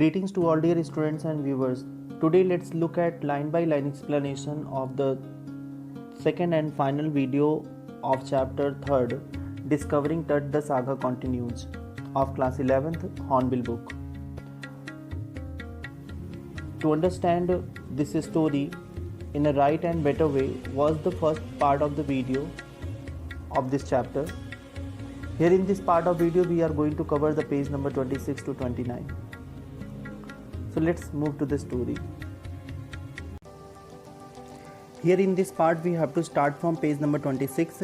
Greetings to all dear students and viewers. Today let's look at line by line explanation of the second and final video of chapter 3rd, Discovering Tut the Saga Continues, of class 11th Hornbill book. To understand this story in a right and better way was the first part of the video of this chapter. Here in this part of video we are going to cover the page number 26 to 29. So let's move to the story. Here in this part we have to start from page number 26,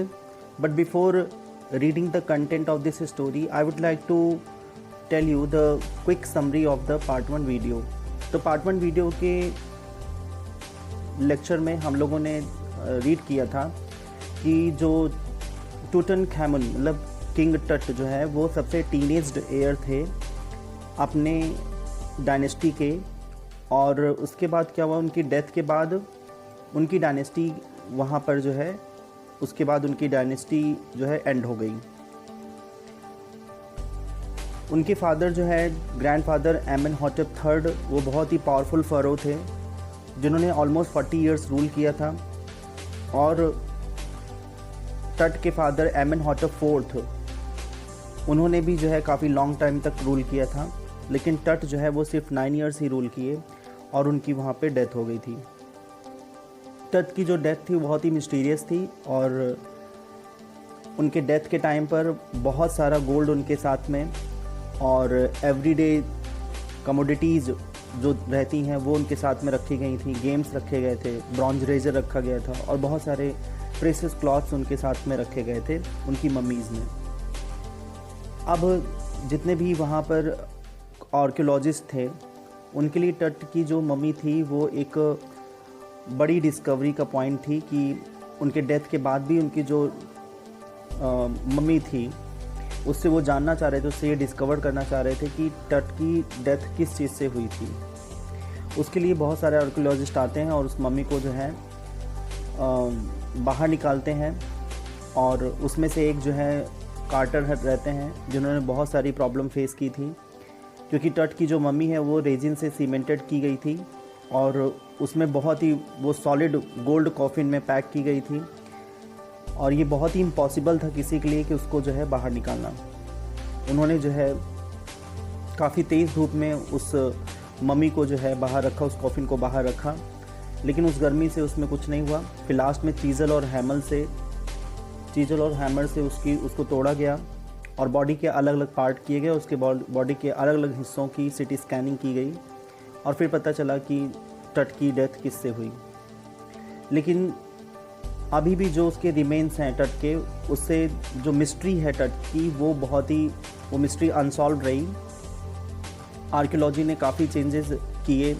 but before reading the content of this story I would like to tell you the quick summary of the part 1 video. तो part 1 video के lecture में हम लोगों ने read किया था कि जो टूटनखामुन मतलब किंग टट जो है वो सबसे टीनेज्ड एयर थे अपने डायनेस्टी के, और उसके बाद क्या हुआ, उनकी डेथ के बाद उनकी डायनेस्टी वहाँ पर जो है उसके बाद उनकी डायनेस्टी जो है एंड हो गई। उनके फादर जो है ग्रैंडफादर एमेनहॉटेप थर्ड वो बहुत ही पावरफुल फ़रो थे जिन्होंने ऑलमोस्ट 40 इयर्स रूल किया था, और टट के फादर एमेनहॉटेप फोर्थ उन्होंने भी जो है काफ़ी लॉन्ग टाइम तक रूल किया था, लेकिन टट जो है वो सिर्फ 9 इयर्स ही रूल किए और उनकी वहाँ पे डेथ हो गई थी। टट की जो डेथ थी बहुत ही मिस्टीरियस थी, और उनके डेथ के टाइम पर बहुत सारा गोल्ड उनके साथ में और एवरीडे कमोडिटीज़ जो रहती हैं वो उनके साथ में रखी गई थी, गेम्स रखे गए थे, ब्रॉन्ज रेजर रखा गया था और बहुत सारे प्रेशियस क्लॉथ्स उनके साथ में रखे गए थे उनकी मम्मीज़ में। अब जितने भी वहाँ पर आर्कियोलॉजिस्ट थे उनके लिए टट की जो मम्मी थी वो एक बड़ी डिस्कवरी का पॉइंट थी कि उनके डेथ के बाद भी उनकी जो मम्मी थी उससे वो जानना चाह रहे थे, उससे ये डिस्कवर करना चाह रहे थे कि टट की डेथ किस चीज़ से हुई थी। उसके लिए बहुत सारे आर्कियोलॉजिस्ट आते हैं और उस मम्मी को जो है बाहर निकालते हैं, और उसमें से एक जो है कार्टर रहते हैं जिन्होंने बहुत सारी प्रॉब्लम फेस की थी, क्योंकि टट की जो मम्मी है वो रेजिन से सीमेंटेड की गई थी और उसमें बहुत ही वो सॉलिड गोल्ड कॉफिन में पैक की गई थी, और ये बहुत ही इम्पॉसिबल था किसी के लिए कि उसको जो है बाहर निकालना। उन्होंने जो है काफ़ी तेज़ धूप में उस मम्मी को जो है बाहर रखा, उस कॉफिन को बाहर रखा, लेकिन उस गर्मी से उसमें कुछ नहीं हुआ। फिर लास्ट में चीज़ल और हैमर से उसको तोड़ा गया और बॉडी के अलग अलग पार्ट किए गए, उसके बॉडी के अलग अलग हिस्सों की सिटी स्कैनिंग की गई और फिर पता चला कि टट की डेथ किससे हुई। लेकिन अभी भी जो उसके रिमेन्स हैं टट के, उससे जो मिस्ट्री है टट की वो मिस्ट्री अनसॉल्व रही। आर्कियोलॉजी ने काफ़ी चेंजेस किए।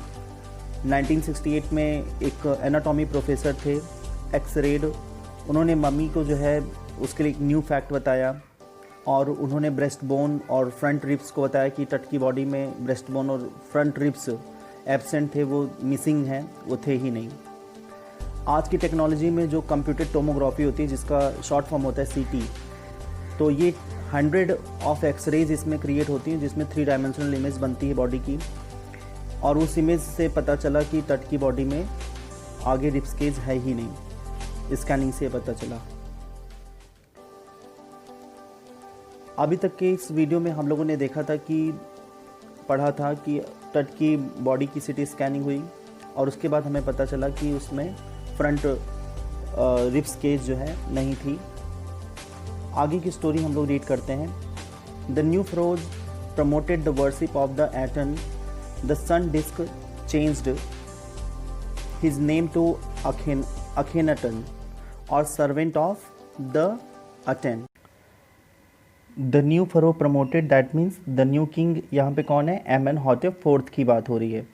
1968 में एक एनाटॉमी प्रोफेसर थे एक्सरेड, उन्होंने मम्मी को जो है उसके लिए एक न्यू फैक्ट बताया, और उन्होंने ब्रेस्ट बोन और फ्रंट रिब्स को बताया कि टट की बॉडी में ब्रेस्ट बोन और फ्रंट रिब्स एब्सेंट थे, वो मिसिंग हैं, वो थे ही नहीं। आज की टेक्नोलॉजी में जो कंप्यूटेड टोमोग्राफी होती है जिसका शॉर्ट फॉर्म होता है CT, तो ये 100 ऑफ एक्सरेज इसमें क्रिएट होती हैं जिसमें 3 डायमेंशनल इमेज बनती है बॉडी की, और उस इमेज से पता चला कि टट की बॉडी में आगे रिब्स केज है ही नहीं। स्कैनिंग से पता चला। अभी तक के इस वीडियो में हम लोगों ने देखा था कि पढ़ा था कि टट की बॉडी की CT स्कैनिंग हुई और उसके बाद हमें पता चला कि उसमें फ्रंट रिब्स केज जो है नहीं थी। आगे की स्टोरी हम लोग रीड करते हैं। The new pharaoh promoted the worship of the Aten, the sun disc changed his name to Akhenaten और servant of the Aten. The new pharaoh promoted, that means the new king यहाँ पे कौन है, एमेनहॉटेप fourth की बात हो रही है।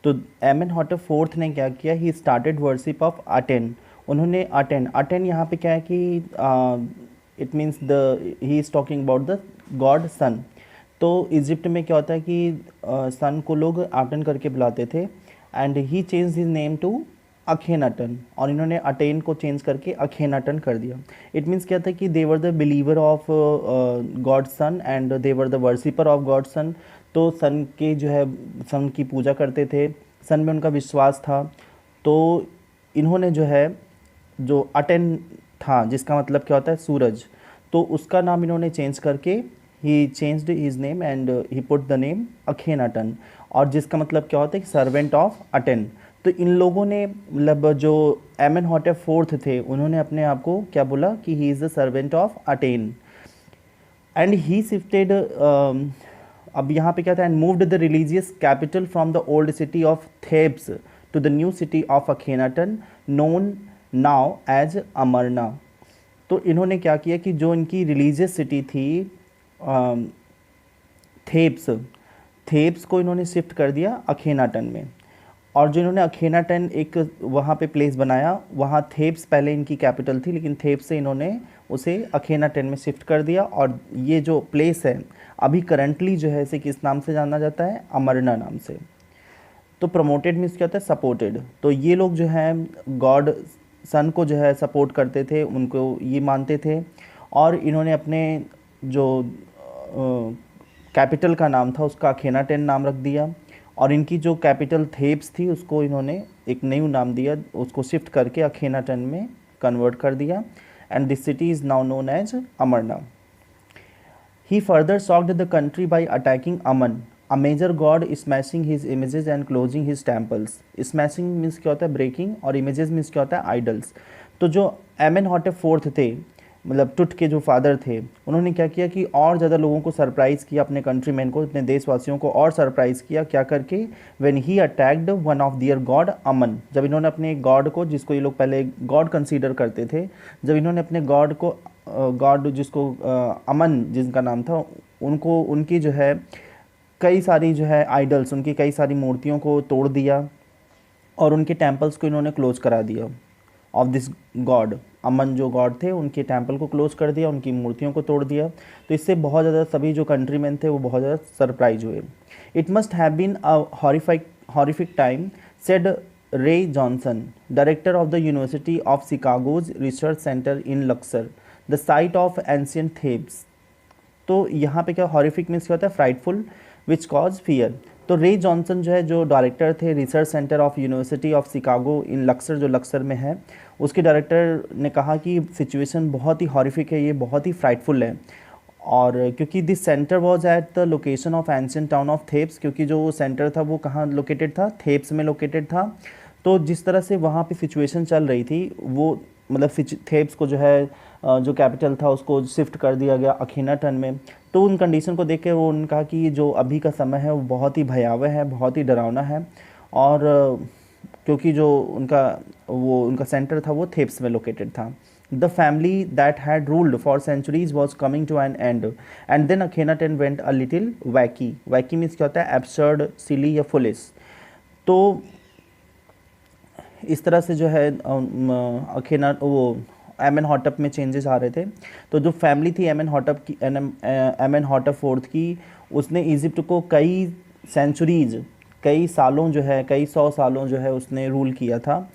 तो एमेनहॉटेप फोर्थ ने क्या किया, he started worship of Aten. उन्होंने अटेन यहाँ पे क्या है कि it means he is talking about the god sun. तो इजिप्ट में क्या होता है कि सन को लोग अटेन करके बुलाते थे, and he change his name to Akhenaten, और इन्होंने अटेन को चेंज करके अखेनाटन कर दिया। इट मीन्स क्या था कि they were the believer of god sun and they were the worshipper of god sun. तो सन के जो है सन की पूजा करते थे, सन में उनका विश्वास था। तो इन्होंने जो है जो अटेन था, जिसका मतलब क्या होता है सूरज, तो उसका नाम इन्होंने चेंज करके he changed his name and he put the name Akhenaten, और जिसका मतलब क्या होता है कि सर्वेंट ऑफ अटेन। तो इन लोगों ने मतलब जो एमेनहॉटेप फोर्थ थे उन्होंने अपने आप को क्या बोला कि he is the servant of Aten and he shifted. अब यहाँ पे क्या था, and moved the religious capital from the old city of Thebes to the new city of Akhenaten known now as Amarna. तो इन्होंने क्या किया कि जो इनकी रिलीजियस सिटी थी थेब्स, थेब्स को इन्होंने शिफ्ट कर दिया अखेनाटन में, और जो इन्होंने अखेनाटन एक वहाँ पे प्लेस बनाया, वहाँ थेब्स पहले इनकी कैपिटल थी, लेकिन थेब्स से इन्होंने उसे अखेनाटन में शिफ्ट कर दिया। और ये जो प्लेस है अभी करंटली जो है इसे किस नाम से जाना जाता है, अमरना नाम से। तो प्रमोटेड मीन्स क्या होता है, सपोर्टेड। तो ये लोग जो है गॉड सन को जो है सपोर्ट करते थे, उनको ये मानते थे, और इन्होंने अपने जो कैपिटल का नाम था उसका अखेनाटन नाम रख दिया, और इनकी जो कैपिटल थेब्स थी उसको इन्होंने एक न्यू नाम दिया, उसको शिफ्ट करके अखेनाटन में कन्वर्ट कर दिया, and this city is now known as Amarna. He further shocked the country by attacking Aman, a major god, smashing his images and closing his temples. Smashing means क्या होता है breaking, और images means क्या होता है idols। तो जो एमेनहॉटेप fourth थे, मतलब टुट के जो फादर थे, उन्होंने क्या किया कि और ज़्यादा लोगों को सरप्राइज़ किया, अपने कंट्रीमैन को, अपने देशवासियों को और सरप्राइज़ किया। क्या करके, when he attacked one of their god Amun, जब इन्होंने अपने गॉड को, जिसको ये लोग पहले गॉड कंसीडर करते थे, जब इन्होंने अपने गॉड को, गॉड जिसको अमन जिनका नाम था, उनको उनकी जो है कई सारी जो है आइडल्स, उनकी कई सारी मूर्तियों को तोड़ दिया, और उनके टेम्पल्स को इन्होंने क्लोज करा दिया। ऑफ दिस गॉड, अमन जो गॉड थे उनके टेम्पल को क्लोज कर दिया, उनकी मूर्तियों को तोड़ दिया। तो इससे बहुत ज़्यादा सभी जो कंट्रीमैन थे वो बहुत ज़्यादा सरप्राइज हुए। It must have been a horrific time, said Ray Johnson, director of the University of Chicago's research centre in Luxor, the site of ancient Thebes. तो यहाँ पे क्या, हॉरिफिक मीन्स क्या होता है, फ्राइटफुल, विच कॉज फियर। तो रे Johnson जो है जो डायरेक्टर थे research centre of University of Chicago in Luxor, जो लक्सर में है, उसके डायरेक्टर ने कहा कि सिचुएशन बहुत ही हॉरिफिक है, ये बहुत ही फ्राइटफुल है। और क्योंकि this centre was at the location of ancient town of थेब्स, क्योंकि जो सेंटर था वो कहाँ लोकेटेड था, थेब्स में लोकेटेड था। तो जिस तरह से वहाँ पे सिचुएशन चल रही थी, वो मतलब थेब्स को जो है जो कैपिटल था उसको शिफ्ट कर दिया गया अखेनाटन में। तो उन कंडीशन को देख के वो उन्होंने कहा कि जो अभी का समय है वो बहुत ही भयावह है, बहुत ही डरावना है, और क्योंकि जो उनका सेंटर था वो थेब्स में लोकेटेड था। The family that had ruled for centuries was coming to an end, and then Akhenaten went a little wacky. Wacky means क्या होता है, एब्सर्ड, सिली या फुलिश। तो इस तरह से जो है एमेनहॉटेप में चेंजेस आ रहे थे। तो जो फैमिली थी एमेनहॉटेप फोर्थ की, उसने इजिप्ट को कई सेंचुरीज, कई सालों जो है, कई 100 सालों जो है उसने रूल किया था।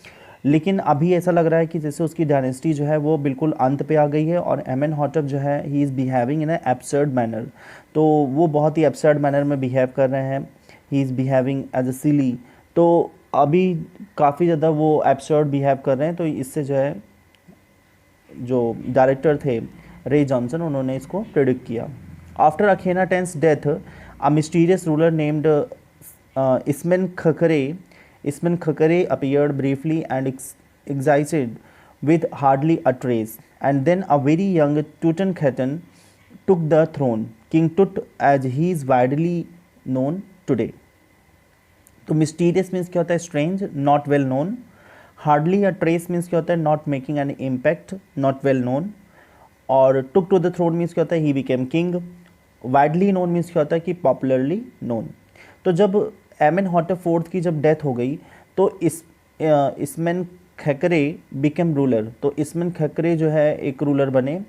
लेकिन अभी ऐसा लग रहा है कि जैसे उसकी डायनेस्टी जो है वो बिल्कुल अंत पे आ गई है, और एमेनहॉटेप जो है he is behaving in a absurd manner. तो वो बहुत ही एब्सर्ड मैनर में बिहेव कर रहे हैं, he is behaving as a silly. तो अभी काफ़ी ज़्यादा वो एब्सर्ड बिहेव कर रहे हैं। तो इससे जो है जो डायरेक्टर थे रे जॉनसन, उन्होंने इसको प्रेडिक्ट किया। After Akhenaten's death, a mysterious ruler named Smenkhkare appeared briefly and excited with hardly a trace, and then a very young Tutankhaten took the throne, King Tut as he is widely known today. तो mysterious means क्या होता है, strange, not well known. Hardly a trace means क्या होता है, not making an impact, not well known. और टुक to the throne means क्या होता है, he became king. Widely known means क्या होता है कि पॉपुलरली नोन। तो जब एमेनहॉटेप फोर्थ की जब डेथ हो गई तो इसमेन खकरे बिकेम रूलर। तो इसमेन खकरे जो है एक रूलर बने,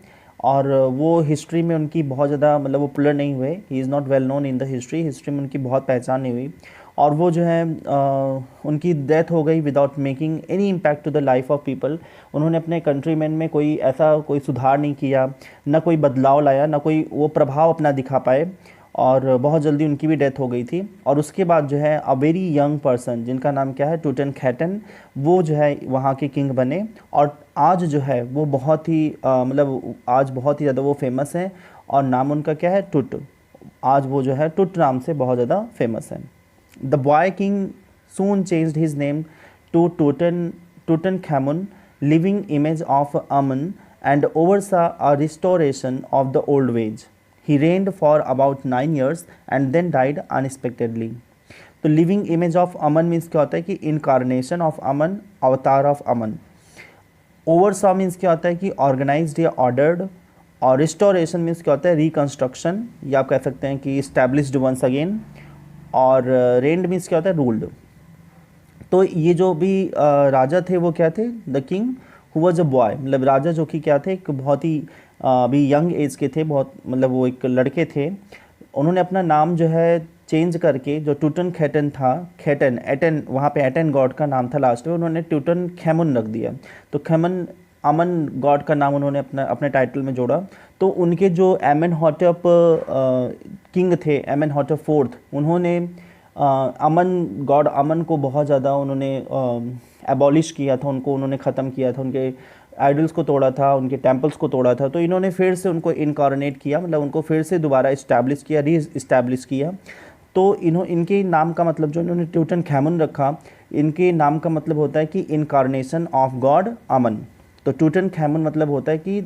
और वो हिस्ट्री में उनकी बहुत ज़्यादा मतलब वो पॉपुलर नहीं हुए, he is not well known in the history में उनकी बहुत पहचान नहीं हुई, और वो जो है उनकी डेथ हो गई without making any impact to the life of people. उन्होंने अपने कंट्रीमैन में कोई सुधार नहीं किया, ना कोई बदलाव लाया, ना कोई वो प्रभाव अपना दिखा पाए, और बहुत जल्दी उनकी भी डेथ हो गई थी। और उसके बाद जो है अ वेरी यंग पर्सन जिनका नाम क्या है, टूटनखैमन, वो जो है वहाँ के किंग बने। और आज जो है वो बहुत ही मतलब आज बहुत ही ज़्यादा वो फेमस हैं और नाम उनका क्या है, टुट। आज वो जो है टुट नाम से बहुत ज़्यादा फेमस है। The boy king soon changed his name to Tutankhamun, living image of Amun, and oversaw a restoration of the old ways. He reigned for about 9 years and then died unexpectedly. तो living image of Aman means क्या होता है कि incarnation of अमन, अवतार of Aman. ओवरसॉ means क्या होता है कि ऑर्गेनाइज्ड या ऑर्डर्ड। और रिस्टोरेशन मीन्स क्या होता है, रिकंस्ट्रक्शन, या आप कह सकते हैं कि इस्टेब्लिश्ड वंस अगेन। और रेंड मीन्स क्या होता है, रूल्ड। तो ये जो भी राजा थे वो क्या थे, the king who was a boy, मतलब राजा जो कि क्या थे, एक बहुत ही अभी यंग एज के थे, बहुत मतलब वो एक लड़के थे। उन्होंने अपना नाम जो है चेंज करके, जो टूटनखैमन था, खैटन एटन, वहाँ पे एटन गॉड का नाम था लास्ट में, उन्होंने टूटनखैमुन रख दिया। तो खैमन अमन गॉड का नाम उन्होंने अपने टाइटल में जोड़ा। तो उनके जो एमेनहॉटेप किंग थे, एमेनहॉटेप फोर्थ, उन्होंने अमन गॉड अमन को बहुत ज़्यादा उन्होंने एबॉलिश किया था, उनको उन्होंने ख़त्म किया था, उनके आइडल्स को तोड़ा था, उनके टेम्पल्स को तोड़ा था। तो इन्होंने फिर से उनको इनकारनेट किया, मतलब उनको फिर से दोबारा इस्टेब्लिश किया, री इस्टेब्लिश किया। तो इनके नाम का मतलब जो इन्होंने टूटनखैमन रखा, इनके नाम का मतलब होता है कि इनकारनेशन ऑफ गॉड अमन। तो टूटनखैमन मतलब होता है कि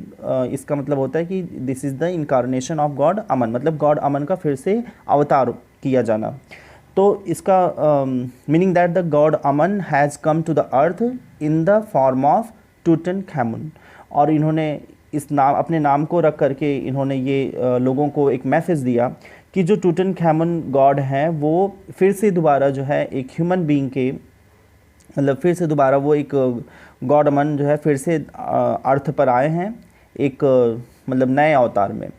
इसका मतलब होता है कि this is the incarnation of god Amun, मतलब गॉड अमन का फिर से अवतार किया जाना। तो इसका meaning that the god Amun has come to the earth in the form of Tutankhamun. और इन्होंने इस नाम, अपने नाम को रख करके इन्होंने ये लोगों को एक मैसेज दिया कि जो टूटनखैमन गॉड हैं वो फिर से दोबारा जो है एक ह्यूमन बीइंग के, मतलब फिर से दोबारा वो एक गॉड अमन जो है फिर से अर्थ पर आए हैं, एक मतलब नए अवतार में।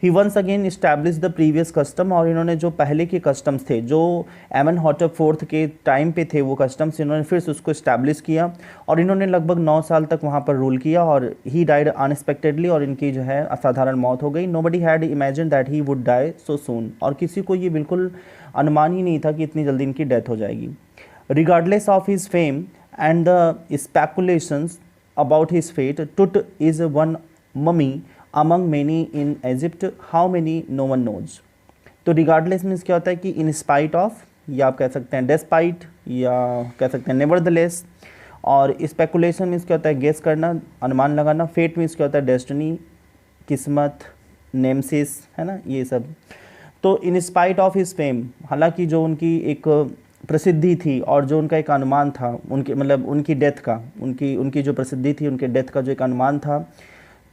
He once again establish the previous custom, और इन्होंने जो पहले के कस्टम्स थे, जो एमेनहॉटेप फोर्थ के टाइम पे थे, वो कस्टम्स इन्होंने फिर से उसको इस्टेब्लिश किया। और इन्होंने लगभग 9 साल तक वहाँ पर रूल किया। और ही डाइड अनएक्सपेक्टेडली, और इनकी जो है असाधारण मौत हो गई। Nobody had imagine that he would die so soon, और किसी को ये बिल्कुल अनुमान ही नहीं था कि इतनी जल्दी इनकी डेथ हो जाएगी। Regardless of his fame and the speculations about his fate, Tut is one mummy among many in Egypt. How many no one knows. तो रिगार्डलेस मीन्स क्या होता है कि इन स्पाइट ऑफ, या आप कह सकते हैं डेस्पाइट, या कह सकते हैं नेवरदलेस। और स्पेकुलेशन मीन्स क्या होता है, गेस करना, अनुमान लगाना। फेट मीन्स क्या होता है, डेस्टिनी, किस्मत, नेमसिस, है ना, ये सब। तो in spite of his fame, हालांकि जो उनकी एक प्रसिद्धि थी और जो उनका एक अनुमान था, उनके मतलब उनकी डेथ का, उनकी जो प्रसिद्धि थी, उनके डेथ का जो एक अनुमान था।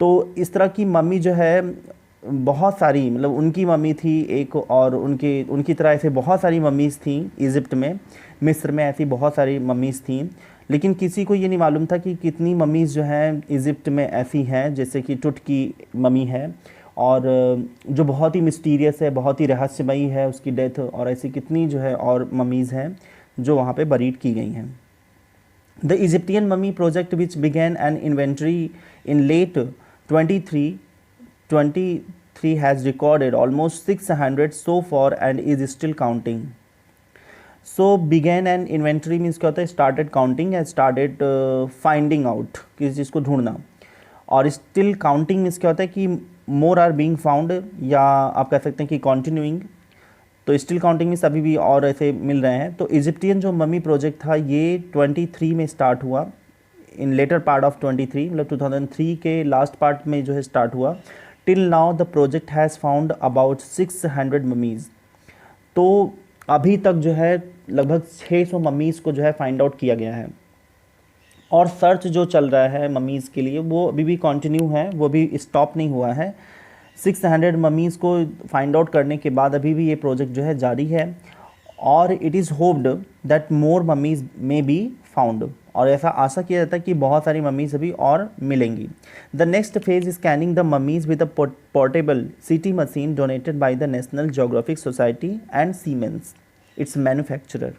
तो इस तरह की मम्मी जो है बहुत सारी, मतलब उनकी मम्मी थी एक, और उनकी तरह ऐसे बहुत सारी मम्मीज़ थी इजिप्ट में, मिस्र में ऐसी बहुत सारी मम्मीज़ थी। लेकिन किसी को ये नहीं मालूम था कि कितनी मम्मीज़ जो हैं इजिप्ट में ऐसी हैं, जैसे कि टुट की मम्मी है, और जो बहुत ही मिस्टीरियस है, बहुत ही रहस्यमयी है उसकी डेथ। और ऐसी कितनी जो है और मम्मीज़ हैं जो वहाँ पे बरीड की गई हैं। The Egyptian mummy project which began an inventory in late 23 has recorded almost 600 so far and is still counting. So began an inventory means क्या होता है, started counting and started finding out, किसी चीज़ को ढूंढना। और स्टिल काउंटिंग मीन्स क्या होता है कि मोर आर बीइंग फाउंड, या आप कह सकते हैं कि कॉन्टिन्यूइंग। तो स्टिल काउंटिंग मीन्स अभी भी और ऐसे मिल रहे हैं। तो इजिप्टियन जो मम्मी प्रोजेक्ट था ये 23 में स्टार्ट हुआ, इन लेटर पार्ट ऑफ 23, मतलब 2003 के लास्ट पार्ट में जो है स्टार्ट हुआ। Till now the project has found about 600 mummy's. तो अभी तक जो है लगभग 600 मम्मीज़ को जो है फाइंड आउट किया गया है। और सर्च जो चल रहा है मम्मीज़ के लिए वो अभी भी कंटिन्यू है, वो भी स्टॉप नहीं हुआ है। 600 मम्मीज़ को फाइंड आउट करने के बाद अभी भी ये प्रोजेक्ट जो है जारी है। और it is hoped that more mummy's may be found, और ऐसा आशा किया जाता है कि बहुत सारी मम्मीज़ अभी और मिलेंगी। The next phase scanning the mummies with a portable CT machine donated by the National Geographic Society and Siemens its manufacturer.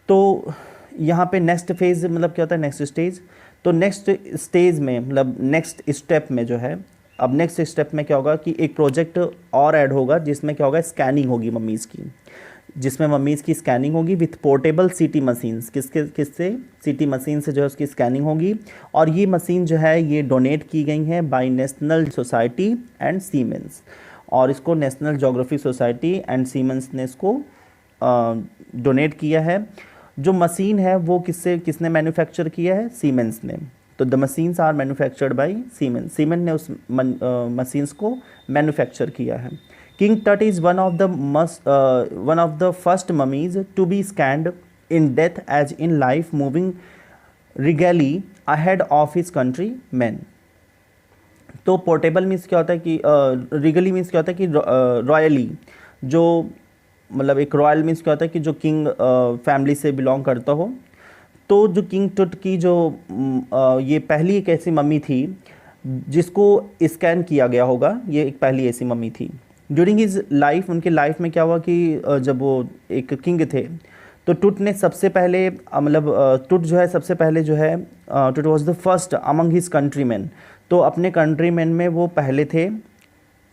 तो यहाँ पे नेक्स्ट फेज़ मतलब क्या होता है, नेक्स्ट स्टेज। तो नेक्स्ट स्टेज में मतलब नेक्स्ट स्टेप में जो है अब नेक्स्ट स्टेप में क्या होगा कि एक प्रोजेक्ट और ऐड होगा जिसमें क्या होगा, स्कैनिंग होगी मम्मीज़ की, जिसमें मम्मीज़ की स्कैनिंग होगी विथ पोर्टेबल सीटी मशीन्स। किससे? सीटी मशीन से जो है उसकी स्कैनिंग होगी। और ये मशीन जो है ये डोनेट की गई हैं by national society and Siemens, और इसको national geography society and Siemens ने इसको डोनेट किया है। जो मशीन है वो किसने मैन्युफैक्चर किया है? सीमेंस ने। तो the machines are manufactured by Siemens, Siemens ने उस मशीन्स को मैन्युफैक्चर किया है। King Tut is one of the first mummies to be scanned in death as in life, moving regally ahead of his countrymen। तो portable means क्या होता है कि रिगली मीन्स क्या होता है कि रॉयली, जो मतलब एक रॉयल मीन्स क्या होता है कि जो किंग फैमिली से बिलोंग करता हो। तो जो किंग टुट की जो ये पहली एक ऐसी मम्मी थी जिसको स्कैन किया गया होगा, ये एक पहली ऐसी मम्मी थी। ड्यूरिंग हिज लाइफ, उनके लाइफ में क्या हुआ कि जब वो एक किंग थे तो टुट ने सबसे पहले मतलब टुट जो है सबसे पहले जो है टुट was the first among his countryman. तो अपने कंट्रीमैन में वो पहले थे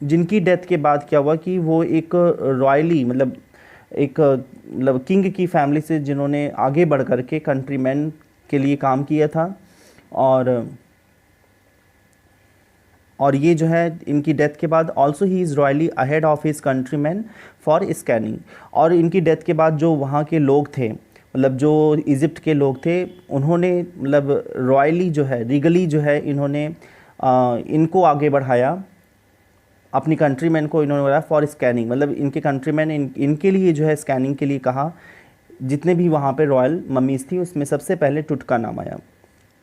जिनकी डेथ के बाद क्या हुआ कि वो एक रॉयली मतलब एक मतलब किंग की फैमिली से जिन्होंने आगे बढ़ कर के कंट्रीमैन के लिए काम किया था। और ये जो है इनकी डेथ के बाद also he is royally ahead of his countryman for scanning. और इनकी डेथ के बाद जो वहाँ के लोग थे, मतलब जो इजिप्ट के लोग थे, उन्होंने मतलब रॉयली जो है रीगली जो है इन्होंने इनको आगे बढ़ाया, अपनी कंट्रीमैन को इन्होंने बढ़ाया फॉर स्कैनिंग, मतलब इनके कंट्रीमैन इनके लिए जो है स्कैनिंग के लिए कहा। जितने भी वहाँ पे रॉयल मम्मीज़ थी उसमें सबसे पहले टुट का नाम आया।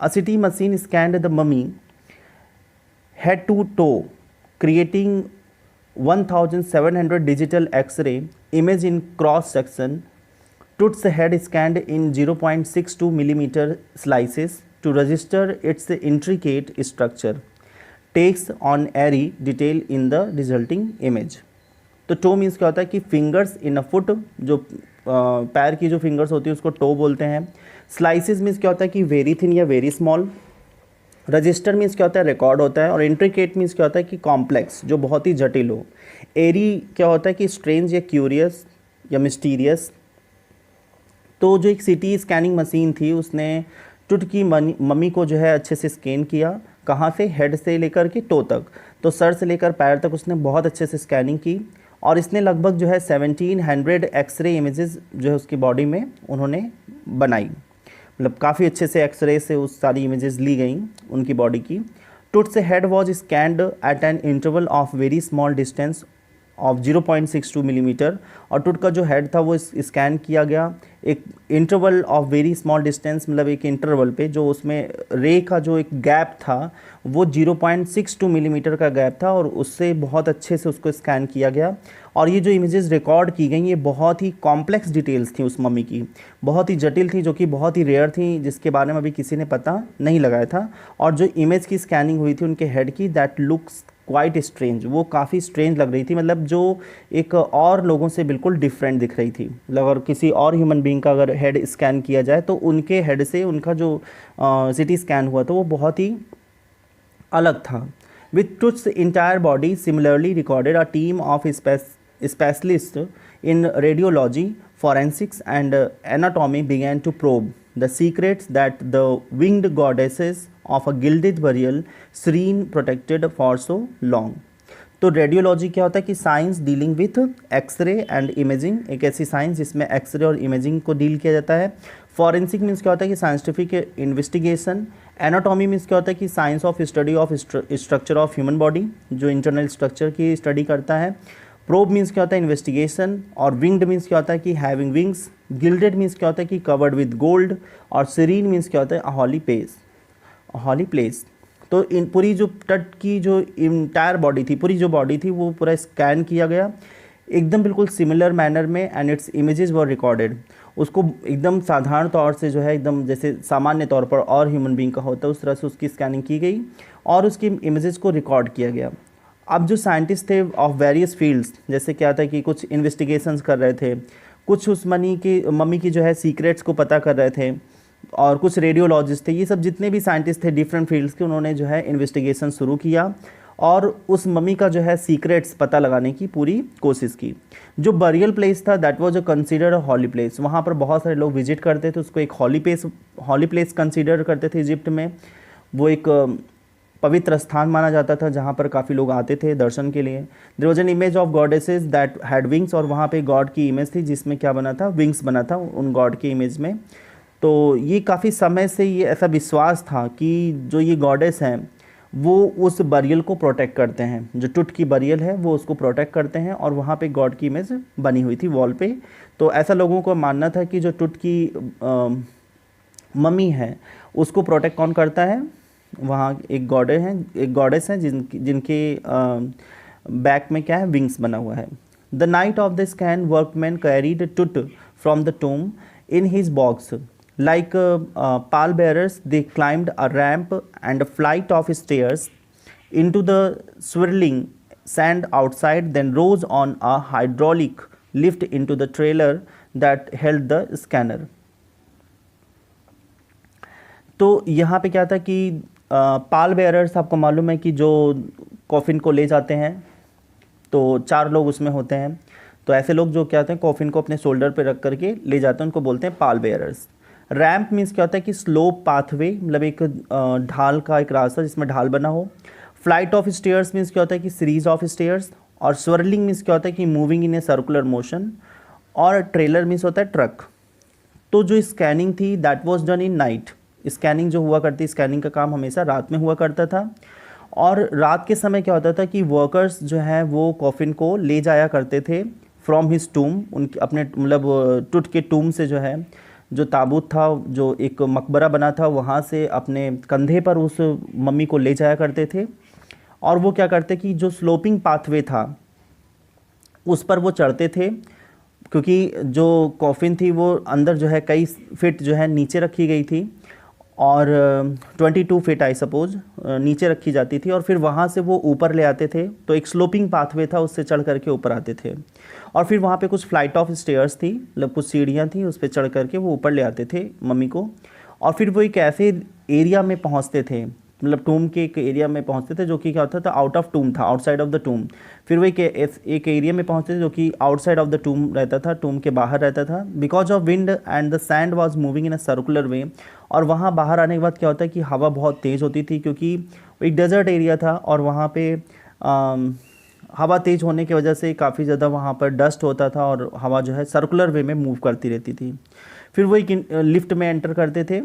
अ city machine scanned the mummy head to toe, creating 1700 digital X-ray image in cross section. Tut's head scanned in 0.62 millimeter slices to register its intricate structure, takes on airy detail in the resulting image। तो toe means क्या होता है कि fingers in a foot, जो पैर की जो fingers होती है उसको toe बोलते हैं। स्लाइसिस मीन्स क्या होता है कि वेरी थिन या वेरी स्मॉल। रजिस्टर मीन्स क्या होता है? रिकॉर्ड होता है। और इंट्रिकेट मीन्स क्या होता है कि कॉम्प्लेक्स, जो बहुत ही जटिल हो। एरी क्या होता है कि स्ट्रेंज या क्यूरियस या मिस्टीरियस। तो जो एक सिटी स्कैनिंग मशीन थी उसने टुट की मम्मी को जो है अच्छे से स्कैन किया। कहाँ से? हेड से लेकर के टो तक, तो सर से लेकर पैर तक उसने बहुत अच्छे से स्कैनिंग की। और इसने लगभग जो है 1700 एक्सरे इमेजेस जो है उसकी बॉडी में उन्होंने बनाई, मतलब काफ़ी अच्छे से एक्सरे से उस सारी इमेजेस ली गई उनकी बॉडी की। टुट से head was scanned at an interval of very small distance of 0.62 millimetre. और टुट का जो हेड था वो स्कैन किया गया एक interval of very small distance, मतलब एक इंटरवल पे जो उसमें रे का जो एक गैप था वो 0.62 मिलीमीटर का गैप था, और उससे बहुत अच्छे से उसको स्कैन किया गया। और ये जो इमेजेस रिकॉर्ड की गई ये बहुत ही कॉम्प्लेक्स डिटेल्स थी उस मम्मी की, बहुत ही जटिल थी, जो कि बहुत ही रेयर थी, जिसके बारे में अभी किसी ने पता नहीं लगाया था। और जो इमेज की स्कैनिंग हुई थी उनके हेड की, दैट लुक्स क्वाइट स्ट्रेंज, वो काफ़ी स्ट्रेंज लग रही थी, मतलब जो एक और लोगों से बिल्कुल डिफरेंट दिख रही थी। मतलब अगर किसी और ह्यूमन बीइंग का अगर हेड स्कैन किया जाए तो उनके हेड से उनका जो सिटी स्कैन हुआ था वो बहुत ही अलग था। With Tut's entire body similarly recorded, a team of specialists in radiology, forensics and anatomy began to probe the secrets that the winged goddesses of a gilded burial serene protected for so long। तो radiology क्या होता है कि science dealing with x ray and imaging, एक ऐसी science जिसमें x ray और imaging को डील किया जाता है। फॉरेंसिक मीन्स क्या होता है कि साइंटिफिक इन्वेस्टिगेशन। एनाटॉमी मीन्स क्या होता है कि science of study of structure of human body, जो इंटरनल स्ट्रक्चर की स्टडी करता है। प्रोब मीन्स क्या होता है? इन्वेस्टिगेशन। और विंग्ड मीन्स क्या होता है कि हैविंग विंग्स। गिल्डेड मीन्स क्या होता है कि कवर्ड विद गोल्ड। और सीरीन मीन्स क्या होता है? हॉली प्लेस। तो इन पूरी जो तट की जो इंटायर बॉडी थी, पूरी जो बॉडी थी वो पूरा स्कैन किया गया एकदम बिल्कुल सिमिलर मैनर में, and it's images were recorded. उसको एकदम साधारण तौर से जो है एकदम जैसे सामान्य तौर पर और ह्यूमन बीइंग का होता है उस तरह से उसकी स्कैनिंग की गई और उसकी इमेजेस को रिकॉर्ड किया गया। अब जो साइंटिस्ट थे ऑफ वेरियस फील्ड्स, जैसे क्या था कि कुछ इन्वेस्टिगेशंस कर रहे थे, कुछ उस मम्मी की जो है सीक्रेट्स को पता कर रहे थे, और कुछ रेडियोलॉजिस्ट थे, ये सब जितने भी साइंटिस्ट थे डिफरेंट फील्ड्स के, उन्होंने जो है इन्वेस्टिगेशन शुरू किया और उस मम्मी का जो है सीक्रेट्स पता लगाने की पूरी कोशिश की। जो बरियल प्लेस था that was considered a holy place, वहाँ पर बहुत सारे लोग विजिट करते थे, उसको एक हॉली प्लेस कंसीडर करते थे इजिप्ट में। वो एक पवित्र स्थान माना जाता था जहाँ पर काफ़ी लोग आते थे दर्शन के लिए। There was an image of goddesses that had wings, और वहाँ पे गॉड की इमेज थी जिसमें क्या बना था, विंग्स बना था उन गॉड की इमेज में। तो ये काफ़ी समय से ये ऐसा विश्वास था कि जो ये गॉडेस हैं वो उस बरियल को प्रोटेक्ट करते हैं, जो टुट की बरियल है वो उसको प्रोटेक्ट करते हैं, और वहाँ पे गॉड की इमेज बनी हुई थी वॉल पे। तो ऐसा लोगों को मानना था कि जो टुट की मम्मी है उसको प्रोटेक्ट कौन करता है, वहाँ एक गॉडेस हैं जिनके बैक में क्या है, विंग्स बना हुआ है। The night of the scan workmen carried Tut from the tomb in his box like pallbearers. They climbed a ramp and a flight of stairs into the swirling sand outside, then rose on a hydraulic lift into the trailer that held the scanner. तो यहाँ पे क्या था कि पाल bearers, आपको मालूम है कि जो कॉफिन को ले जाते हैं, तो 4 लोग उसमें होते हैं। तो ऐसे लोग जो क्या होते हैं, कॉफिन को अपने शोल्डर पे रख करके ले जाते हैं, उनको बोलते हैं पाल बेयरर्स। रैम्प मीन्स क्या होता है कि स्लोप पाथवे, मतलब एक ढाल का एक रास्ता जिसमें ढाल बना हो। फ्लाइट ऑफ स्टेयर्स मीन्स क्या होता है कि सीरीज ऑफ स्टेयर्स। और स्वर्लिंग मीन्स क्या होता है कि moving in a circular motion. और ट्रेलर मीन्स होता है ट्रक। तो जो स्कैनिंग थी that was done in night. Scanning जो हुआ करती, स्कैनिंग का काम हमेशा रात में हुआ करता था। और रात के समय क्या होता था कि वर्कर्स जो हैं वो कॉफिन को ले जाया करते थे फ्रॉम हिज टूम, उनके अपने मतलब टुट के टूम से, जो है जो ताबूत था, जो एक मकबरा बना था, वहाँ से अपने कंधे पर उस मम्मी को ले जाया करते थे। और वो क्या करते कि जो स्लोपिंग पाथवे था उस पर वो चढ़ते थे, क्योंकि जो कॉफिन थी वो अंदर जो है कई फीट जो है नीचे रखी गई थी, और 22 फीट आई सपोज नीचे रखी जाती थी, और फिर वहाँ से वो ऊपर ले आते थे। तो एक स्लोपिंग पाथवे था, उससे चढ़ करके ऊपर आते थे। और फिर वहाँ पे कुछ फ्लाइट ऑफ स्टेयर्स थी, मतलब कुछ सीढ़ियाँ थी, उस पर चढ़ करके वो ऊपर ले आते थे मम्मी को। और फिर वो एक ऐसे एरिया में पहुँचते थे, मतलब टूम के एक एरिया में पहुँचते थे जो कि क्या होता था, आउट ऑफ टूम था, आउटसाइड ऑफ द टूम। फिर वो एक एरिया में पहुँचते थे जो कि आउटसाइड ऑफ द टूम रहता था, टूम के बाहर रहता था। Because of wind and the sand was moving in a circular way. और वहाँ बाहर आने के बाद क्या होता है कि हवा बहुत तेज़ होती थी, क्योंकि एक डेजर्ट एरिया था, और वहाँ पे हवा तेज़ होने की वजह से काफ़ी ज़्यादा वहाँ पर डस्ट होता था, और हवा जो है सर्कुलर वे में मूव करती रहती थी। फिर वो एक लिफ्ट में एंटर करते थे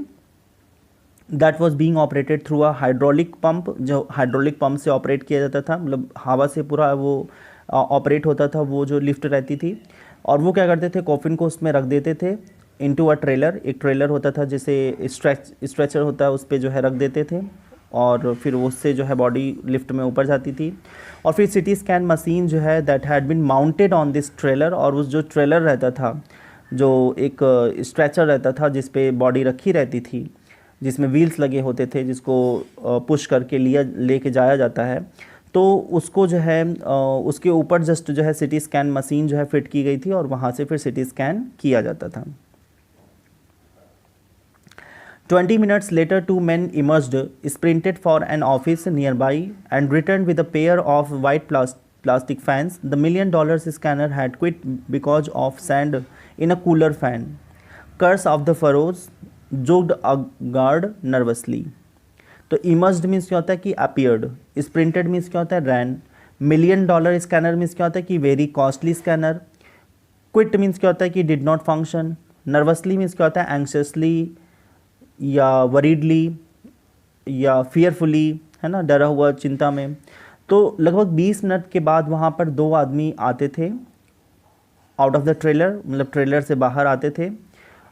that was being operated through a hydraulic pump, जो हाइड्रोलिक पंप से ऑपरेट किया जाता था, मतलब हवा से पूरा वो ऑपरेट होता था वो जो लिफ्ट रहती थी। और वो क्या करते थे, कॉफिन को उसमें रख देते थे इनटू अ ट्रेलर। एक ट्रेलर होता था जिसे स्ट्रेचर होता है, उस पर जो है रख देते थे, और फिर उससे जो है बॉडी लिफ्ट में ऊपर जाती थी। और फिर सिटी स्कैन मशीन जो है that had been mounted on this trailer, और उस जो ट्रेलर रहता था, जो एक स्ट्रेचर रहता था जिस पे बॉडी रखी रहती थी, जिसमें व्हील्स लगे होते थे, जिसको पुश करके लेके जाया जाता है, तो उसको जो है उसके ऊपर जस्ट जो है सिटी स्कैन मशीन जो है फिट की गई थी, और वहाँ से फिर सिटी स्कैन किया जाता था। 20 minutes later, 2 men emerged, sprinted for an office nearby, and returned with a pair of white plastic fans. The $1 million scanner had quit because of sand in a cooler fan. Curse of the furrows, joked a guard nervously. तो emerged means क्या होता है कि appeared, sprinted means क्या होता है ran, $1 million scanner means क्या होता है कि very costly scanner, quit means क्या होता है कि did not function, nervously means क्या होता है एंक्शसली या वरीडली या फियरफुली, है ना, डरा हुआ, चिंता में। तो लगभग 20 मिनट के बाद वहाँ पर 2 आदमी आते थे आउट ऑफ द ट्रेलर, मतलब ट्रेलर से बाहर आते थे,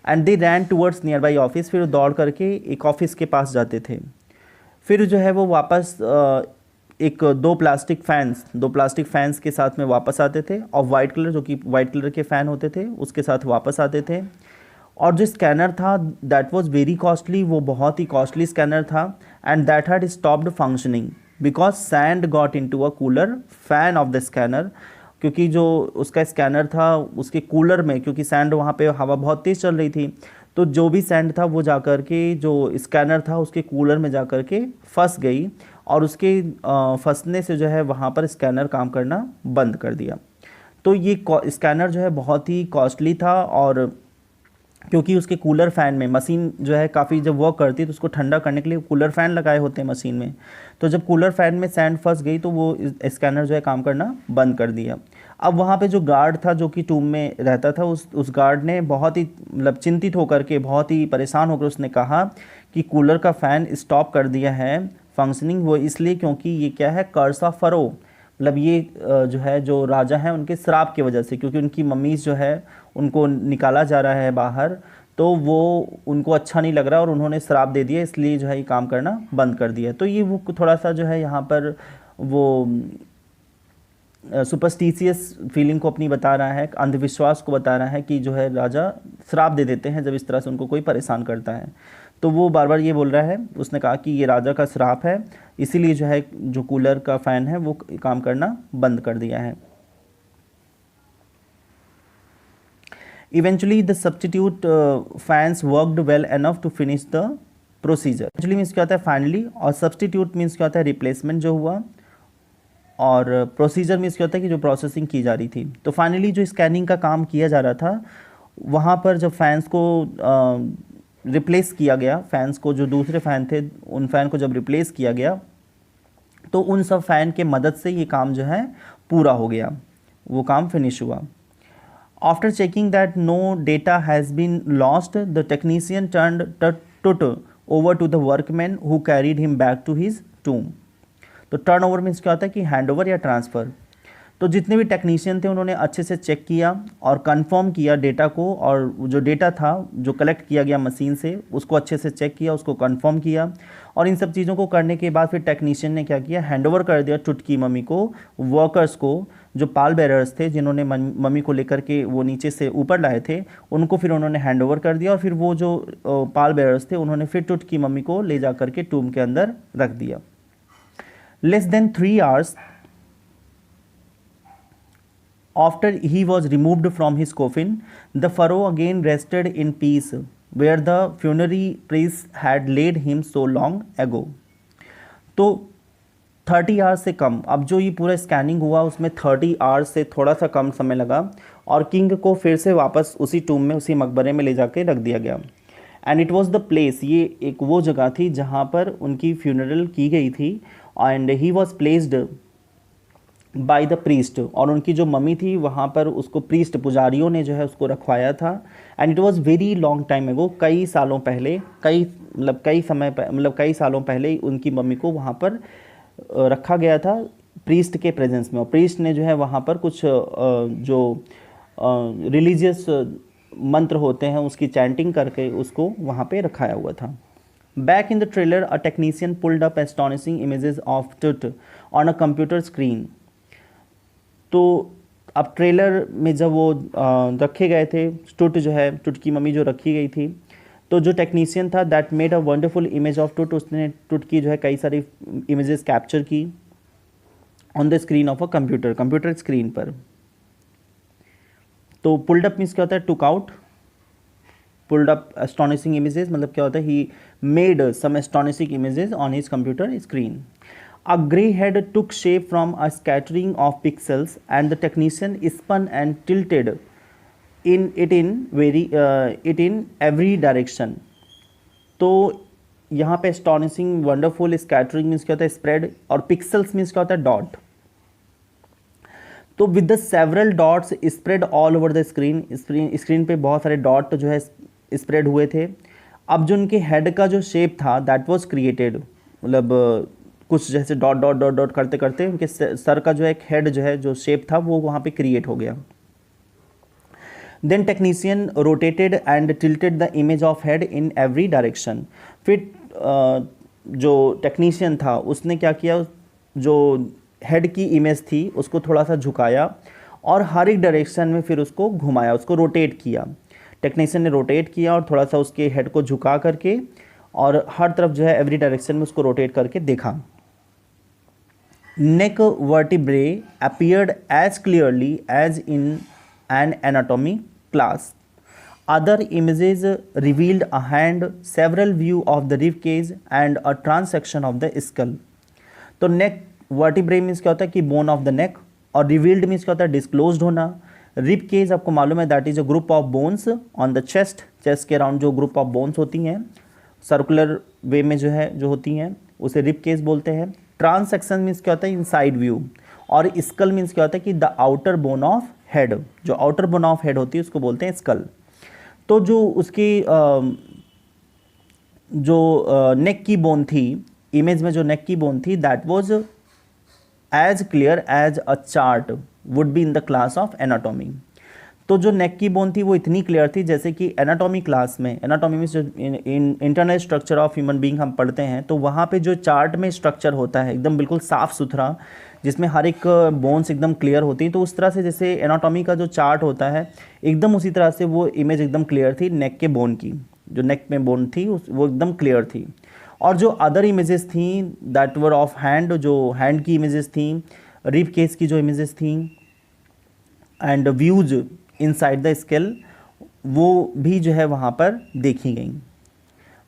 and they rain towards near by office. फिर दौड़ करके एक ऑफिस के पास जाते थे। फिर जो है वो वापस एक 2 प्लास्टिक फैंस के साथ में वापस आते थे, और वाइट कलर, जो कि वाइट कलर के फ़ैन होते थे, उसके साथ वापस आते थे। और जो स्कैनर था दैट वाज वेरी कॉस्टली, वो बहुत ही कॉस्टली स्कैनर था, and that had stopped functioning because sand got into a cooler fan of the scanner. क्योंकि जो उसका स्कैनर था उसके कूलर में, क्योंकि सैंड वहाँ पे हवा बहुत तेज़ चल रही थी, तो जो भी सैंड था वो जा कर के जो स्कैनर था उसके कूलर में जा कर के फंस गई, और उसके फंसने से जो है वहाँ पर स्कैनर काम करना बंद कर दिया। तो ये स्कैनर जो है बहुत ही कॉस्टली था, और क्योंकि उसके कूलर फ़ैन में मशीन जो है काफ़ी जब वर्क करती है तो उसको ठंडा करने के लिए कूलर फ़ैन लगाए होते हैं मशीन में, तो जब कूलर फ़ैन में सैंड फंस गई तो वो स्कैनर जो है काम करना बंद कर दिया। अब वहाँ पे जो गार्ड था जो कि टूम में रहता था, उस गार्ड ने बहुत ही मतलब चिंतित होकर के, बहुत ही परेशान होकर उसने कहा कि कूलर का फ़ैन स्टॉप कर दिया है फंक्शनिंग, वो इसलिए क्योंकि ये क्या है, कर्स ऑफ फरो, मतलब ये जो है जो राजा हैं उनके श्राप की वजह से, क्योंकि उनकी मम्मीज़ जो है उनको निकाला जा रहा है बाहर, तो वो उनको अच्छा नहीं लग रहा और उन्होंने श्राप दे दिया, इसलिए जो है ये काम करना बंद कर दिया। तो ये वो थोड़ा सा जो है यहाँ पर वो सुपरस्टिशियस फीलिंग को अपनी बता रहा है, अंधविश्वास को बता रहा है कि जो है राजा श्राप दे देते हैं जब इस तरह से उनको कोई परेशान करता है। तो वो बार बार ये बोल रहा है, उसने कहा कि ये राजा का श्राप है, इसीलिए जो है जो कूलर का फ़ैन है वो काम करना बंद कर दिया है। Eventually the substitute fans worked well enough to finish the procedure. Eventually means क्या होता है फाइनली, और substitute मीन्स क्या होता है रिप्लेसमेंट जो हुआ, और प्रोसीजर मीन्स क्या होता है कि जो प्रोसेसिंग की जा रही थी। तो फाइनली जो स्कैनिंग का काम किया जा रहा था वहाँ पर जब फैंस को रिप्लेस किया गया, फैंस को जो दूसरे फ़ैन थे उन फ़ैन को जब रिप्लेस किया गया तो उन सब फ़ैन के मदद से ये काम जो है पूरा हो गया, वो काम फिनिश हुआ। After checking that no data has been lost, the technician turned Tut over to the workman who carried him back to his tomb. तो टर्न ओवर मीन्स क्या होता है कि हैंड ओवर या ट्रांसफ़र। तो जितने भी टेक्नीशियन थे उन्होंने अच्छे से चेक किया और कंफर्म किया डेटा को, और जो डेटा था जो कलेक्ट किया गया मशीन से उसको अच्छे से चेक किया, उसको कंफर्म किया, और इन सब चीज़ों को करने के बाद फिर टेक्नीशियन ने क्या किया, हैंड ओवर कर दिया टुट की मम्मी को, वर्कर्स को, जो पाल बेरर्स थे जिन्होंने मम्मी को लेकर के वो नीचे से ऊपर लाए थे, उनको फिर उन्होंने हैंड ओवर कर दिया, और फिर वो जो पाल बेरर्स थे उन्होंने फिर टुट की मम्मी को ले जा करके टूम के अंदर रख दिया। Less than 3 hours after he was removed from his coffin, the pharaoh again rested in peace where the funerary priest had laid him so long ago. तो 30 आवर्स से कम, अब जो ये पूरा स्कैनिंग हुआ उसमें 30 आवर्स से थोड़ा सा कम समय लगा, और किंग को फिर से वापस उसी टूम में, उसी मकबरे में ले जाके रख दिया गया। And it was the place, ये एक वो जगह थी जहाँ पर उनकी फ्यूनरल की गई थी, and he was placed by the priest, और उनकी जो मम्मी थी वहाँ पर उसको प्रीस्ट पुजारियों ने जो है उसको रखवाया था। And it was very long time एगो, कई सालों पहले, कई सालों पहले उनकी मम्मी को वहाँ पर रखा गया था प्रीस्ट के प्रेजेंस में, और प्रीस्ट ने जो है वहाँ पर कुछ जो रिलीजियस मंत्र होते हैं उसकी चैंटिंग करके उसको वहाँ पे रखाया हुआ था। Back in the trailer a technician pulled up astonishing images of टुट ऑन अ कंप्यूटर स्क्रीन। तो अब ट्रेलर में जब वो रखे गए थे, टुट जो है, टुट की मम्मी जो रखी गई थी, तो जो टेक्नीशियन था that made a wonderful image of Tut, उसने टुट की जो है कई सारी इमेजेस कैप्चर की on the screen of a computer screen पर। तो पुल्ड अप मीन्स क्या होता है, took out, pulled up astonishing images मतलब क्या होता है, he made some astonishing images on his computer screen. A grey head took shape from a scattering of pixels, and the technician spun and tilted it in every direction. तो यहाँ पे astonishing, wonderful, scattering means क्या होता है spread, और pixels means क्या होता है dot। तो with the several dots spread all over the screen पे बहुत सारे डॉट जो है स्प्रेड हुए थे। अब जो उनके हेड का जो शेप था दैट वाज क्रिएटेड, मतलब कुछ जैसे डॉट डॉट डॉट डॉट करते करते उनके सर का जो एक हेड जो है जो शेप था वो वहाँ पे क्रिएट हो गया। Then technician rotated and tilted the image of head in every direction. फिर जो टेक्नीशियन था उसने क्या किया, जो हेड की इमेज थी उसको थोड़ा सा झुकाया और हर एक डायरेक्शन में फिर उसको घुमाया, उसको रोटेट किया। टेक्नीशियन ने रोटेट किया और थोड़ा सा उसके हेड को झुका करके और हर तरफ जो है एवरी डायरेक्शन में उसको रोटेट करके देखा। Neck vertebrae appeared as clearly as in an anatomy class. Other images revealed a hand, several views of the rib cage, and a transection of the skull. तो नेक वर्टिब्रे मीन्स क्या होता है कि bone of the neck, और revealed means क्या होता है disclosed होना। रिब केज आपको मालूम है that is a group of bones on the chest, chest के अराउंड जो ग्रुप ऑफ बोन्स होती हैं सर्कुलर वे में जो है जो होती हैं उसे रिब केज बोलते हैं। ट्रांसेक्शन मीन्स क्या होता है इनसाइड व्यू, और स्कल मीन्स क्या होता है कि the outer bone of head, जो आउटर बोन ऑफ हेड होती है उसको बोलते हैं स्कल। तो जो उसकी जो नेक की बोन थी, इमेज में जो नेक की बोन थी that was as clear as a chart would be in the class of anatomy. तो जो नेक की बोन थी वो इतनी क्लियर थी जैसे कि एनाटॉमी क्लास में, एनाटॉमी में जो internal structure of human being हम पढ़ते हैं तो वहाँ पे जो चार्ट में स्ट्रक्चर होता है एकदम बिल्कुल साफ़ सुथरा, जिसमें हर एक बोन्स एकदम क्लियर होती हैं, तो उस तरह से जैसे एनाटॉमी का जो चार्ट होता है एकदम उसी तरह से वो इमेज एकदम क्लियर थी नेक के बोन की, जो नेक में बोन थी वो एकदम क्लियर थी। और जो अदर इमेजेस थी दैट वर ऑफ हैंड, जो हैंड की इमेजेस थी, रिब केस की जो इमेजेस थी, and views inside the skull, वो भी जो है वहाँ पर देखी गई।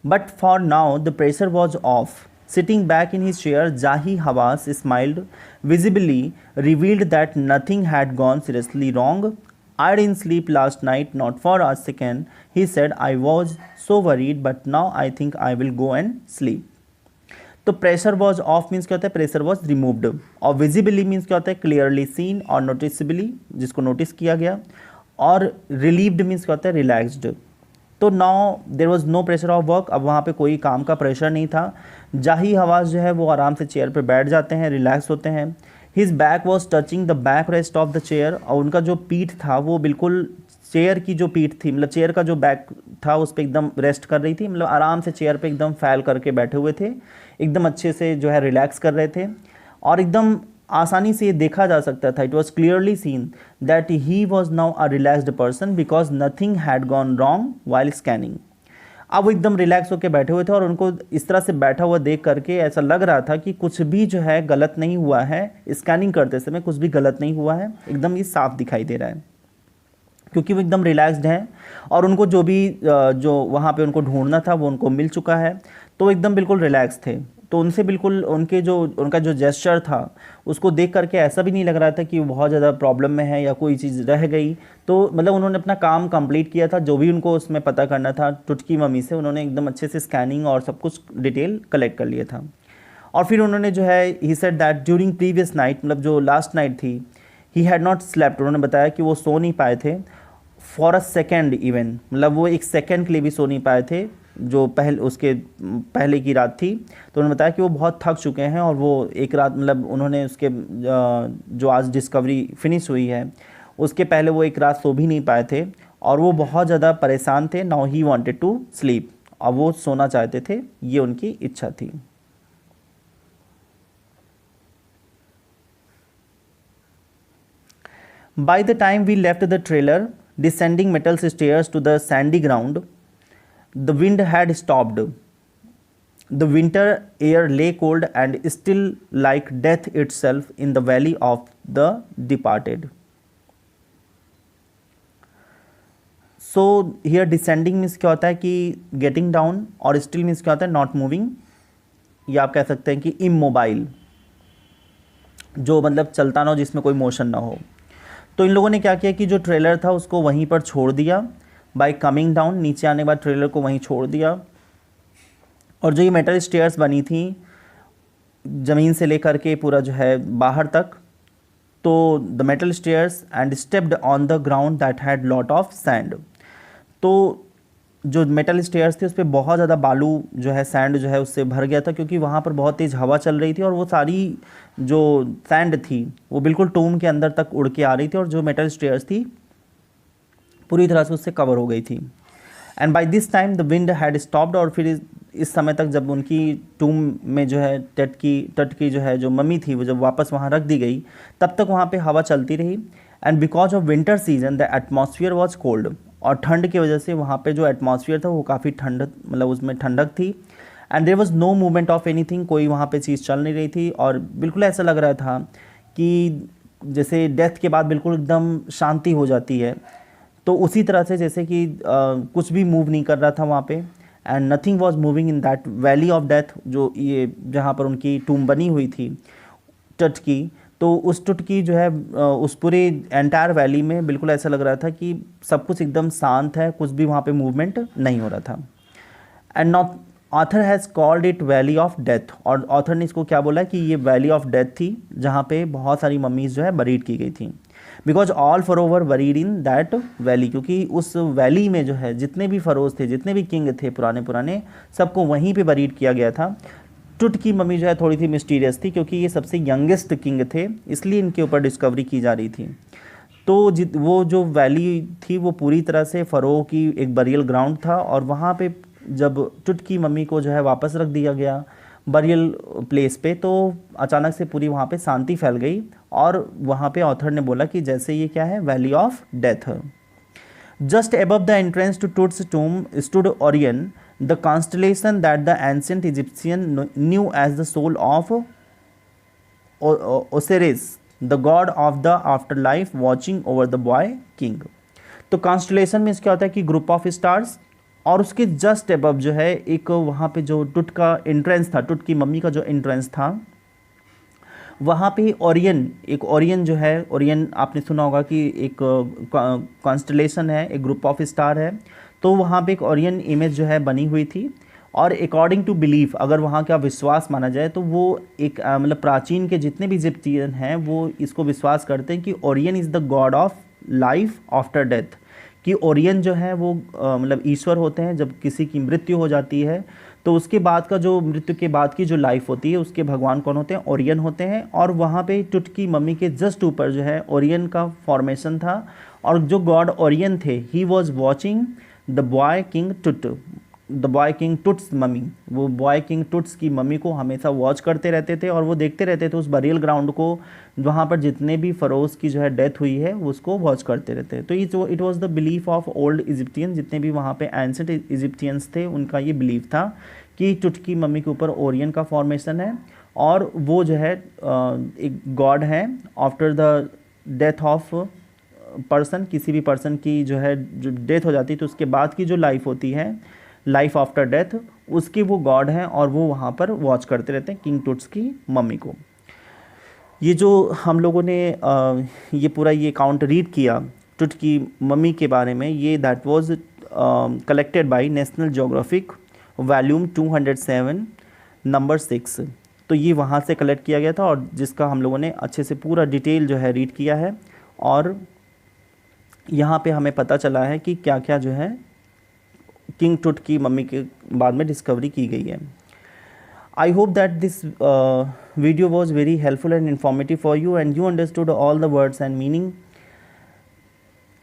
But for now the pressure was off. Sitting back in his chair Zahi Hawass smiled visibly, revealed that nothing had gone seriously wrong. I didn't sleep last night, not for a second. He said, I was so worried, but now I think I will go and sleep. तो pressure was of means क्या होता है pressure was removed, और visibly means क्या होता है clearly seen और नोटिसबली जिसको नोटिस किया गया, और रिलीव्ड मीन्स क्या होता है रिलैक्स्ड। तो now there was no pressure of work, अब वहाँ पे कोई काम का प्रेशर नहीं था। जाही हवास जो है वो आराम से चेयर पे बैठ जाते हैं, रिलैक्स होते हैं। His back was touching the back rest of the chair, और उनका जो पीठ था वो बिल्कुल चेयर की जो पीठ थी, मतलब चेयर का जो बैक था उस पर एकदम रेस्ट कर रही थी, मतलब आराम से चेयर पे एकदम फैल करके बैठे हुए थे, एकदम अच्छे से जो है रिलैक्स कर रहे थे, और एकदम आसानी से ये देखा जा सकता था। It was clearly seen that he was now a relaxed person because nothing had gone wrong while scanning. अब वो एकदम रिलैक्स होकर बैठे हुए थे, और उनको इस तरह से बैठा हुआ देख करके ऐसा लग रहा था कि कुछ भी जो है गलत नहीं हुआ है, स्कैनिंग करते समय कुछ भी गलत नहीं हुआ है, एकदम ये साफ दिखाई दे रहा है क्योंकि वो एकदम रिलैक्स्ड हैं, और उनको जो भी जो वहाँ पे उनको ढूंढना था वो उनको मिल चुका है, तो एकदम बिल्कुल रिलैक्स थे। तो उनसे बिल्कुल उनका जो जेस्चर था उसको देख करके ऐसा भी नहीं लग रहा था कि वो बहुत ज़्यादा प्रॉब्लम में है या कोई चीज़ रह गई। तो मतलब उन्होंने अपना काम कंप्लीट किया था, जो भी उनको उसमें पता करना था टुटकी मम्मी से, उन्होंने एकदम अच्छे से स्कैनिंग और सब कुछ डिटेल कलेक्ट कर लिया था। और फिर उन्होंने जो है he said that during previous night, मतलब जो लास्ट नाइट थी, ही हैड नॉट स्लेप्ट, उन्होंने बताया कि वो सो नहीं पाए थे फॉर अ सेकेंड इवन, मतलब वो एक सेकेंड के लिए भी सो नहीं पाए थे जो उसके पहले की रात थी। तो उन्होंने बताया कि वो बहुत थक चुके हैं, और वो एक रात मतलब उन्होंने उसके जो आज डिस्कवरी फिनिश हुई है उसके पहले वो एक रात सो भी नहीं पाए थे, और वो बहुत ज़्यादा परेशान थे। Now he wanted to sleep, और वो सोना चाहते थे, ये उनकी इच्छा थी। By the time we left the trailer, descending metal stairs to the sandy ground, the wind had stopped. The winter air lay cold and still like death itself in the valley of the departed. So here descending means क्या होता है कि getting down, और still means क्या होता है not moving, या आप कह सकते हैं कि immobile, जो मतलब चलता ना हो, जिसमें कोई मोशन ना हो। तो इन लोगों ने क्या किया कि जो ट्रेलर था उसको वहीं पर छोड़ दिया, बाय कमिंग डाउन, नीचे आने के बाद ट्रेलर को वहीं छोड़ दिया, और जो ये मेटल स्टेयर्स बनी थी ज़मीन से लेकर के पूरा जो है बाहर तक, तो the metal stairs and stepped on the ground that had lot of sand. तो जो मेटल स्टेयर्स थे उस पर बहुत ज़्यादा बालू जो है, सैंड जो है उससे भर गया था, क्योंकि वहाँ पर बहुत तेज़ हवा चल रही थी, और वो सारी जो सैंड थी वो बिल्कुल टूम के अंदर तक उड़ के आ रही थी, और जो मेटल स्टेयर्स थी पूरी तरह से उससे कवर हो गई थी। And by this time the wind had stopped, और फिर इस समय तक जब उनकी टूम में जो है तट की जो है जो मम्मी थी वो जब वापस वहाँ रख दी गई, तब तक वहाँ पे हवा चलती रही। And because of winter season the atmosphere was cold, और ठंड की वजह से वहाँ पे जो एटमॉस्फेयर था वो काफ़ी ठंड, मतलब उसमें ठंडक थी। And there was no movement of anything, कोई वहाँ पे चीज़ चल नहीं रही थी, और बिल्कुल ऐसा लग रहा था कि जैसे डेथ के बाद बिल्कुल एकदम शांति हो जाती है, तो उसी तरह से जैसे कि कुछ भी मूव नहीं कर रहा था वहाँ पे। And nothing was moving in that valley of death, जो ये जहाँ पर उनकी टूम बनी हुई थी टट की, तो उस टट की जो है उस पूरे एंटायर वैली में बिल्कुल ऐसा लग रहा था कि सब कुछ एकदम शांत है, कुछ भी वहाँ पे मूवमेंट नहीं हो रहा था। And not author has called it valley of death, और ऑथर ने इसको क्या बोला कि ये वैली ऑफ डेथ थी, जहाँ पे बहुत सारी मम्मीज़ जो है बरीड की गई थी। Because all pharaoh buried in that valley, क्योंकि उस वैली में जो है जितने भी फरोज थे, जितने भी किंग थे पुराने सबको वहीं पे बरीड किया गया था। टुट की मम्मी जो है थोड़ी सी मिस्टीरियस थी, क्योंकि ये सबसे यंगेस्ट किंग थे, इसलिए इनके ऊपर डिस्कवरी की जा रही थी। तो वो जो वैली थी वो पूरी तरह से फ़रोह की एक बरियल ग्राउंड था, और वहाँ पे जब टुट की मम्मी को जो है वापस रख दिया गया बरियल प्लेस पे, तो अचानक से पूरी वहाँ पे शांति फैल गई, और वहाँ पे ऑथर ने बोला कि जैसे ये क्या है, valley of death. Just above the entrance to Tut's tomb stood Orion, the constellation that the ancient Egyptian knew as the soul of Osiris, the god of the afterlife watching over the boy king. तो constellation में क्या होता है कि group of stars, और उसके just above जो है एक वहाँ पे जो टुट का एंट्रेंस था, टुट की मम्मी का जो एंट्रेंस था, वहाँ पे ओरियन, एक ओरियन जो है, ओरियन आपने सुना होगा कि एक कॉन्स्टलेशन है, एक ग्रुप ऑफ स्टार है, तो वहाँ पे एक ओरियन इमेज जो है बनी हुई थी। और अकॉर्डिंग टू बिलीफ, अगर वहाँ का विश्वास माना जाए, तो वो एक मतलब प्राचीन के जितने भी इजिप्शियन हैं वो इसको विश्वास करते हैं कि Orion is the god of life after death, कि ओरियन जो है वो मतलब ईश्वर होते हैं। जब किसी की मृत्यु हो जाती है तो उसके बाद का जो मृत्यु के बाद की जो लाइफ होती है उसके भगवान कौन होते हैं, ओरियन होते हैं। और वहाँ पे टुट की मम्मी के जस्ट ऊपर जो है ओरियन का फॉर्मेशन था, और जो गॉड ओरियन थे, he was watching the boy king टुट, the boy king Tut's mummy, वो बॉय किंग टुट्स की मम्मी को हमेशा वॉच करते रहते थे, और वो देखते रहते थे उस बरियल ग्राउंड को, वहाँ पर जितने भी फ़रोज़ की जो है डेथ हुई है उसको वॉच करते रहते। तो it was the belief of old Egyptian, जितने भी वहाँ पे एंसेंट इजिप्टियंस थे, उनका ये बिलीफ था कि टुट की मम्मी के ऊपर ओरियन का फॉर्मेशन है, और वो जो है एक गॉड है after the death of person, किसी भी पर्सन की जो है जो डेथ हो जाती है तो उसके बाद की जो लाइफ होती है, लाइफ आफ्टर डेथ, उसके वो गॉड हैं, और वो वहाँ पर वॉच करते रहते हैं किंग टुट्स की मम्मी को। ये जो हम लोगों ने ये पूरा ये अकाउंट रीड किया टुट की मम्मी के बारे में, ये that was collected by national geographic volume 207 number 6। तो ये वहाँ से कलेक्ट किया गया था, और जिसका हम लोगों ने अच्छे से पूरा डिटेल जो है रीड किया है, और यहाँ पे हमें पता चला है कि क्या क्या जो है किंग टुट की मम्मी के बाद में डिस्कवरी की गई है। I hope that this video was very helpful and informative for you, and you understood all the words and meaning.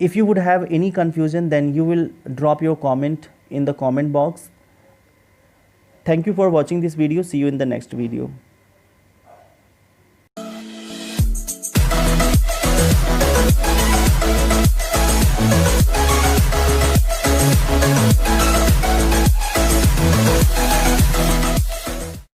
If you would have any confusion, then you will drop your comment in the comment box. Thank you for watching this video. See you in the next video.